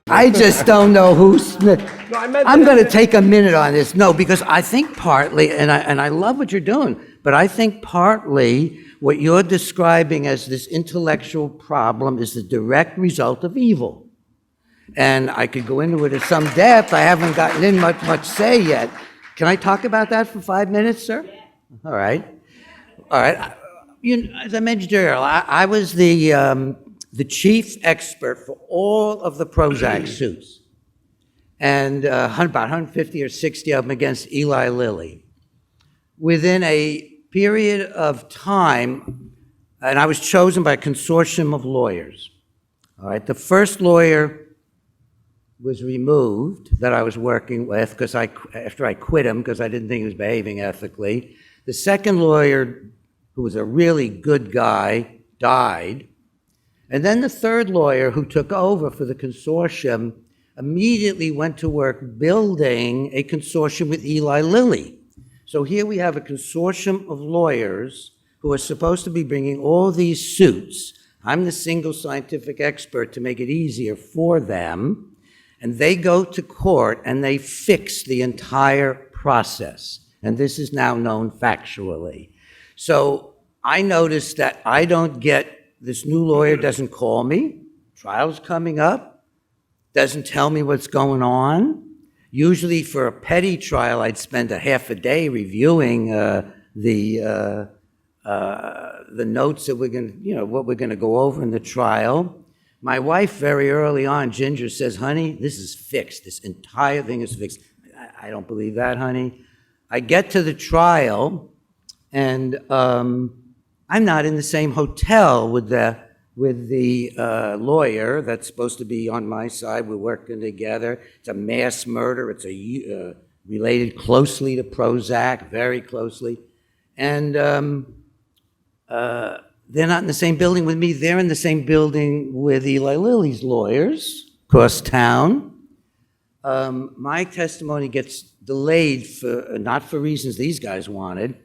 I just don't know who's. No, I meant I'm that- going to take a minute on this. No, because I think partly, and I love what you're doing, but I think partly what you're describing as this intellectual problem is the direct result of evil. And I could go into it at some depth. I haven't gotten in much say yet. Can I talk about that for 5 minutes, sir? All right. All right. As I mentioned earlier, I was the chief expert for all of the Prozac suits, and about 150 or 60 of them against Eli Lilly. Within a period of time, and I was chosen by a consortium of lawyers. All right. The first lawyer was removed that I was working with because after I quit him because I didn't think he was behaving ethically. The second lawyer, who was a really good guy, died. And then the third lawyer, who took over for the consortium, immediately went to work building a consortium with Eli Lilly. So here we have a consortium of lawyers who are supposed to be bringing all these suits. I'm the single scientific expert to make it easier for them. And they go to court and they fix the entire process. And this is now known factually. So I noticed that I don't get, this new lawyer doesn't call me, trial's coming up, doesn't tell me what's going on. Usually for a petty trial, I'd spend a half a day reviewing the notes that we're going to, what we're going to go over in the trial. My wife, very early on, Ginger, says, honey, this is fixed. This entire thing is fixed. I don't believe that, honey. I get to the trial, and I'm not in the same hotel with the lawyer that's supposed to be on my side. We're working together. It's a mass murder. It's related closely to Prozac, very closely. And they're not in the same building with me. They're in the same building with Eli Lilly's lawyers across town. My testimony gets delayed not for reasons these guys wanted.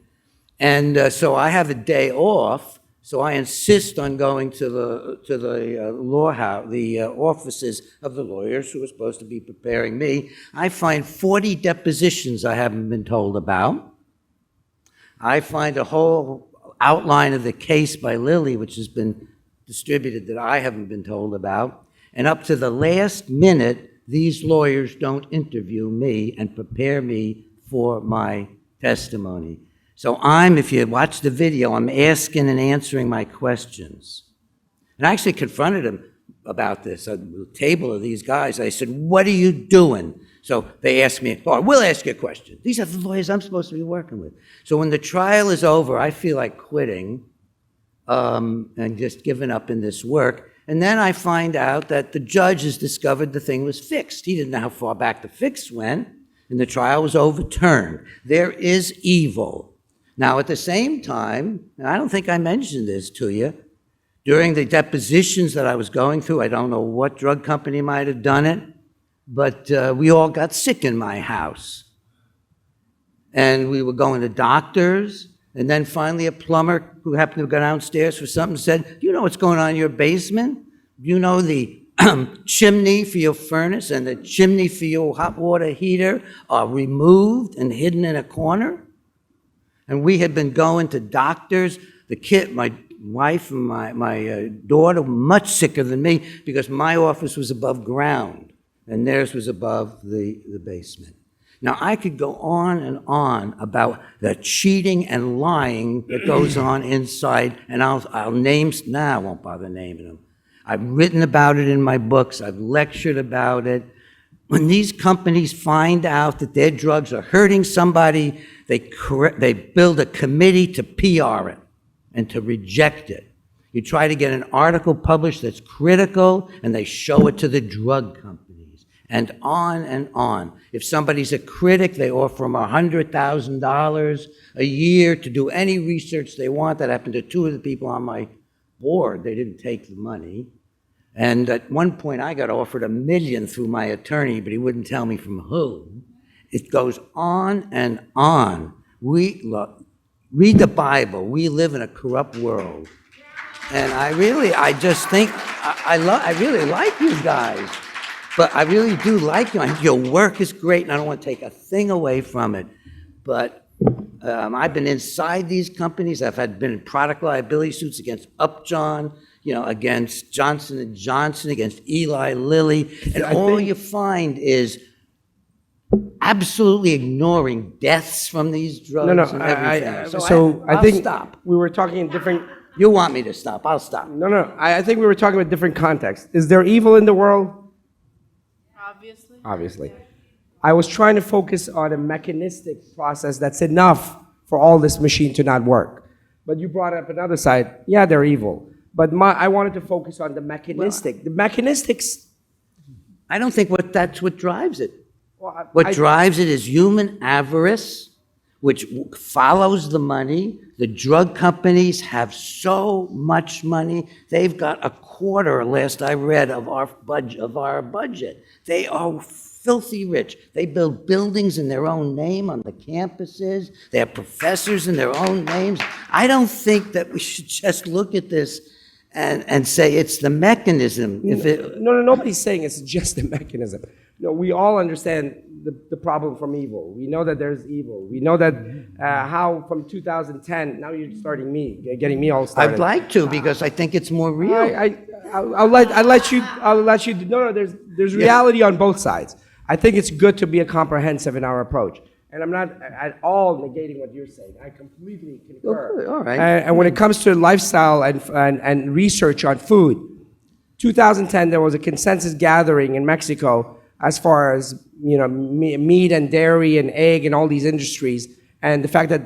And so I have a day off. So I insist on going to the law house, the offices of the lawyers who are supposed to be preparing me. I find 40 depositions I haven't been told about. I find a whole outline of the case by Lilly, which has been distributed, that I haven't been told about. And up to the last minute, these lawyers don't interview me and prepare me for my testimony. So if you watch the video, I'm asking and answering my questions. And I actually confronted him about this at the table of these guys. I said, what are you doing? So they asked me, we'll ask you a question. These are the lawyers I'm supposed to be working with. So when the trial is over, I feel like quitting and just giving up in this work. And then I find out that the judge has discovered the thing was fixed. He didn't know how far back the fix went, and the trial was overturned. There is evil. Now, at the same time, and I don't think I mentioned this to you, during the depositions that I was going through, I don't know what drug company might have done it, but we all got sick in my house. And we were going to doctors, and then finally a plumber who happened to go downstairs for something said, do you know what's going on in your basement? Do you know the chimney for your furnace and the chimney for your hot water heater are removed and hidden in a corner? And we had been going to doctors. The kid, my wife and my daughter were much sicker than me because my office was above ground and theirs was above the basement. Now, I could go on and on about the cheating and lying that goes on inside, and I'll name, I won't bother naming them. I've written about it in my books. I've lectured about it. When these companies find out that their drugs are hurting somebody, they build a committee to PR it and to reject it. You try to get an article published that's critical, and they show it to the drug companies, and on and on. If somebody's a critic, they offer them $100,000 a year to do any research they want. That happened to two of the people on my board. They didn't take the money. And at one point, I got offered $1 million through my attorney, but he wouldn't tell me from who. It goes on and on. Read the Bible. We live in a corrupt world. And I really like you guys. But I really do like you. Your work is great, and I don't want to take a thing away from it. But I've been inside these companies. I've been in product liability suits against Upjohn, against Johnson & Johnson, against Eli Lilly. And all you find is absolutely ignoring deaths from these drugs and everything. I think stop. we were talking in different... You want me to stop, I'll stop. No. I think we were talking about different contexts. Is there evil in the world? Obviously. I was trying to focus on a mechanistic process that's enough for all this machine to not work. But you brought up another side. Yeah, they're evil. But I wanted to focus on the mechanistic. The mechanistics... I don't think that's what drives it. What drives it is human avarice, which follows the money. The drug companies have so much money. They've got a quarter, last I read, of our budget. They are filthy rich. They build buildings in their own name on the campuses. They have professors in their own names. I don't think that we should just look at this and say it's the mechanism. No, nobody's saying it's just the mechanism. No, we all understand the problem from evil. We know that there's evil. We know that how from 2010, now you're getting me all started. I'd like to, because I think it's more real. I'll let you, no, there's reality on both sides. I think it's good to be comprehensive in our approach. And I'm not at all negating what you're saying. I completely concur. Okay, all right. And when it comes to lifestyle and research on food, 2010, there was a consensus gathering in Mexico as far as meat and dairy and egg and all these industries, and the fact that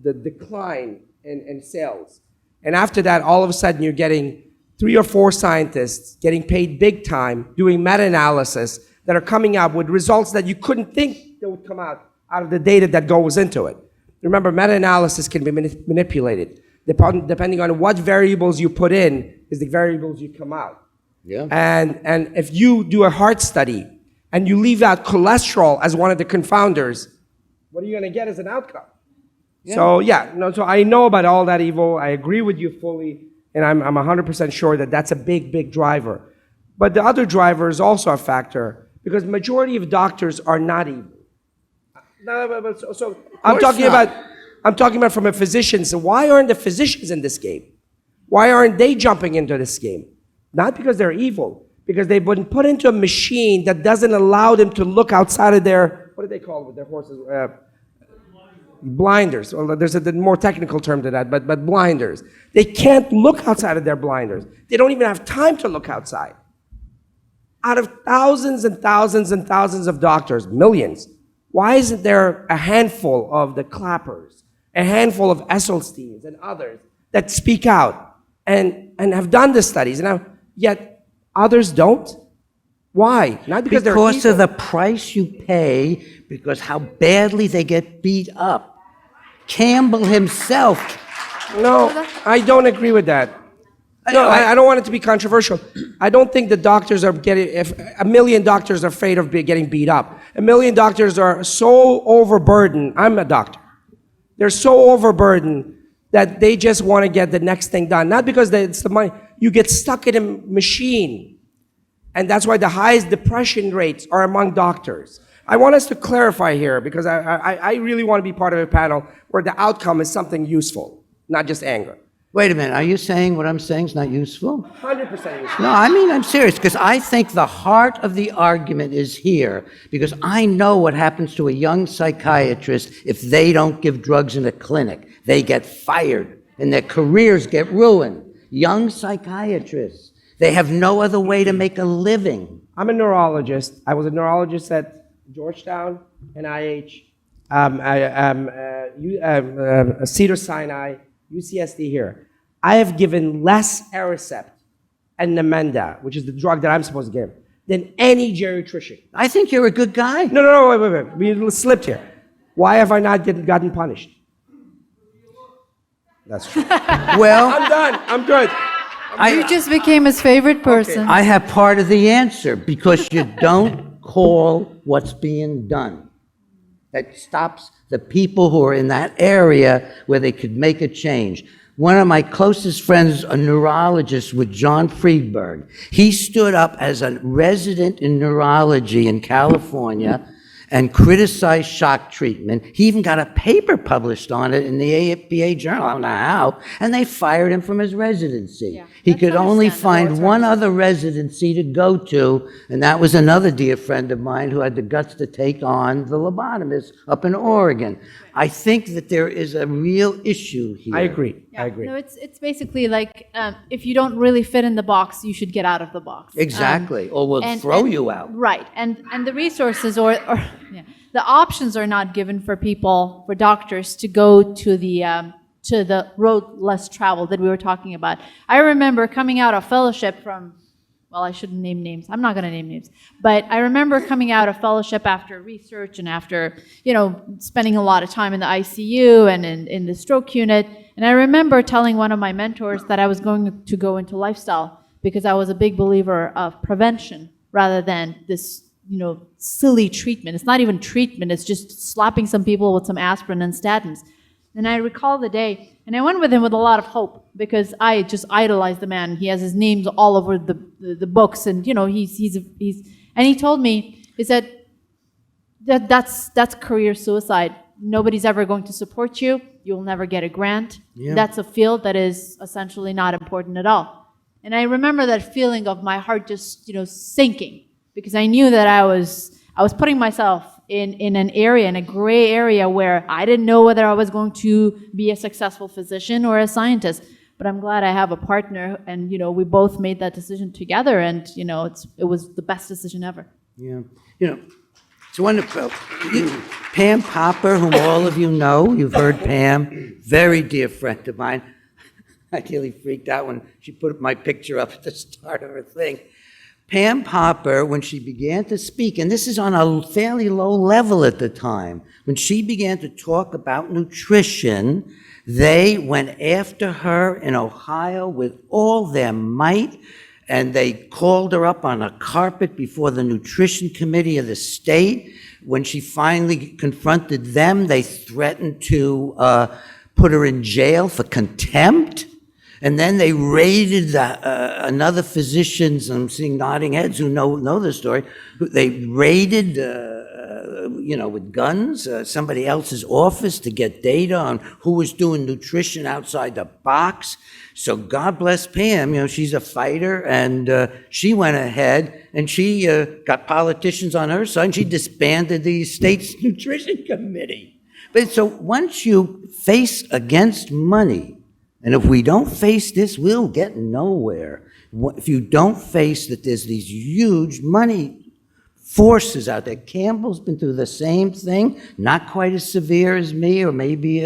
the decline in sales. And after that, all of a sudden, you're getting 3 or 4 scientists getting paid big time, doing meta-analysis that are coming out with results that you couldn't think that would come out of the data that goes into it. Remember, meta-analysis can be manipulated. Depending on what variables you put in is the variables you come out. Yeah. And if you do a heart study and you leave out cholesterol as one of the confounders, what are you going to get as an outcome? Yeah. So I know about all that evil. I agree with you fully, and I'm 100% sure that that's a big, big driver. But the other driver is also a factor, because the majority of doctors are not evil. So I'm talking about from a physician. So why aren't the physicians in this game? Why aren't they jumping into this game? Not because they're evil, because they've been put into a machine that doesn't allow them to look outside of their, what do they call it with their horses? Blinders. Well, there's a more technical term to that, but blinders. They can't look outside of their blinders. They don't even have time to look outside. Out of thousands and thousands and thousands of doctors, millions, why isn't there a handful of the Clappers, a handful of Esselsteins and others that speak out and have done the studies, and yet others don't? Why? Not because they're evil. Because of the price you pay, because how badly they get beat up. Campbell himself. No, I don't agree with that. No, I don't want it to be controversial. I don't think the doctors are if 1 million doctors are afraid of getting beat up. 1 million doctors are so overburdened. I'm a doctor. They're so overburdened that they just want to get the next thing done. Not because it's the money. You get stuck in a machine. And that's why the highest depression rates are among doctors. I want us to clarify here, because I really want to be part of a panel where the outcome is something useful, not just anger. Wait a minute, are you saying what I'm saying is not useful? 100% useful. No, I mean, I'm serious, because I think the heart of the argument is here, because I know what happens to a young psychiatrist if they don't give drugs in a clinic. They get fired, and their careers get ruined. Young psychiatrists, they have no other way to make a living. I'm a neurologist. I was a neurologist at Georgetown and IH, Cedars-Sinai, UCSD here. I have given less Aricept and Namenda, which is the drug that I'm supposed to give, than any geriatrician. I think you're a good guy. No, wait. We slipped here. Why have I not gotten punished? That's true. Well, I'm done. I'm good. You just became his favorite person. I have part of the answer, because you don't call what's being done. That stops the people who are in that area where they could make a change. One of my closest friends, a neurologist with John Friedberg, he stood up as a resident in neurology in California and criticized shock treatment. He even got a paper published on it in the APA journal, I don't know how, and they fired him from his residency. Yeah, He that's could only understandable. find one other residency to go to, and that was another dear friend of mine who had the guts to take on the lobotomist up in Oregon. I think that there is a real issue here. I agree. Yeah. I agree. No, it's basically like if you don't really fit in the box, you should get out of the box. Exactly, or we'll And- throw and- you out. Right, and the resources or yeah, the options are not given for people, for doctors to go to the road less traveled that we were talking about. I remember coming out of fellowship from, well, I shouldn't name names. I'm not going to name names. But I remember coming out of fellowship after research and after, spending a lot of time in the ICU and in the stroke unit. And I remember telling one of my mentors that I was going to go into lifestyle because I was a big believer of prevention rather than this, silly treatment. It's not even treatment. It's just slapping some people with some aspirin and statins. And I recall the day, and I went with him with a lot of hope because I just idolized the man. He has his names all over the books, and he's and he told me, he said that's career suicide. Nobody's ever going to support you. You'll never get a grant. Yeah. That's a field that is essentially not important at all. And I remember that feeling of my heart just sinking because I knew that I was putting myself in an area, in a gray area where I didn't know whether I was going to be a successful physician or a scientist. But I'm glad I have a partner, and we both made that decision together, and it was the best decision ever. Yeah, it's wonderful. Pam Popper, whom all of you know, you've heard Pam, very dear friend of mine. I nearly freaked out when she put my picture up at the start of her thing. Pam Popper, when she began to speak, and this is on a fairly low level at the time, when she began to talk about nutrition, they went after her in Ohio with all their might, and they called her up on a carpet before the nutrition committee of the state. When she finally confronted them, they threatened to put her in jail for contempt. And then they raided another physician's, I'm seeing nodding heads who know the story, they raided, with guns, somebody else's office to get data on who was doing nutrition outside the box. So God bless Pam, she's a fighter, and she went ahead and she got politicians on her side, and she disbanded the state's nutrition committee. But so once you face against money, and if we don't face this, we'll get nowhere. If you don't face that there's these huge money forces out there. Campbell's been through the same thing, not quite as severe as me, or maybe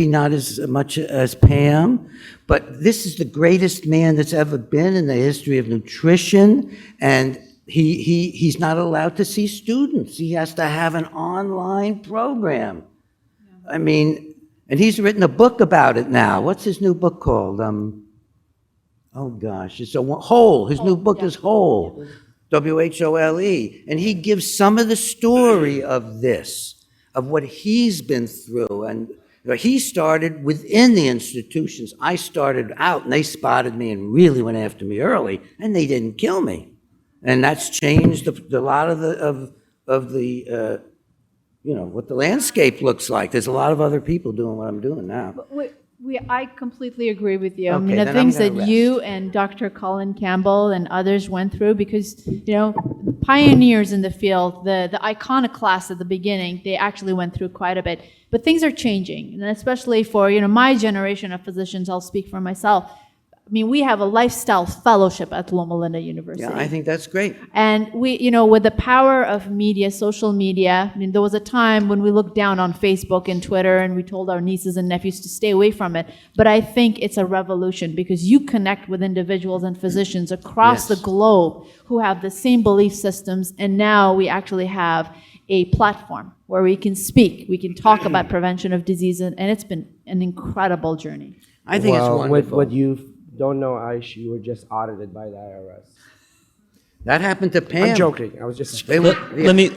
not as much as Pam, but this is the greatest man that's ever been in the history of nutrition, and he's not allowed to see students. He has to have an online program. Yeah. I mean, and he's written a book about it now. What's his new book called? Oh gosh, it's Whole. His new book is Whole, W-H-O-L-E. And he gives some of the story of this, of what he's been through. And he started within the institutions. I started out, and they spotted me and really went after me early, and they didn't kill me. And that's changed a lot of the what the landscape looks like. There's a lot of other people doing what I'm doing now. I completely agree with you. Okay, I mean, the then things I'm that gonna you rest. and Dr. Colin Campbell and others went through, because, pioneers in the field, the iconoclasts at the beginning, they actually went through quite a bit. But things are changing, and especially for, my generation of physicians, I'll speak for myself. I mean, we have a lifestyle fellowship at Loma Linda University. Yeah, I think that's great. And we, with the power of media, social media, I mean, there was a time when we looked down on Facebook and Twitter, and we told our nieces and nephews to stay away from it. But I think it's a revolution, because you connect with individuals and physicians across Yes. the globe who have the same belief systems, and now we actually have a platform where we can speak, we can talk about prevention of disease, and it's been an incredible journey. I think it's With wonderful. what you don't know, Ayesha, you were just audited by the IRS. That happened to Pam. I'm joking. I was just They joking. were- Let me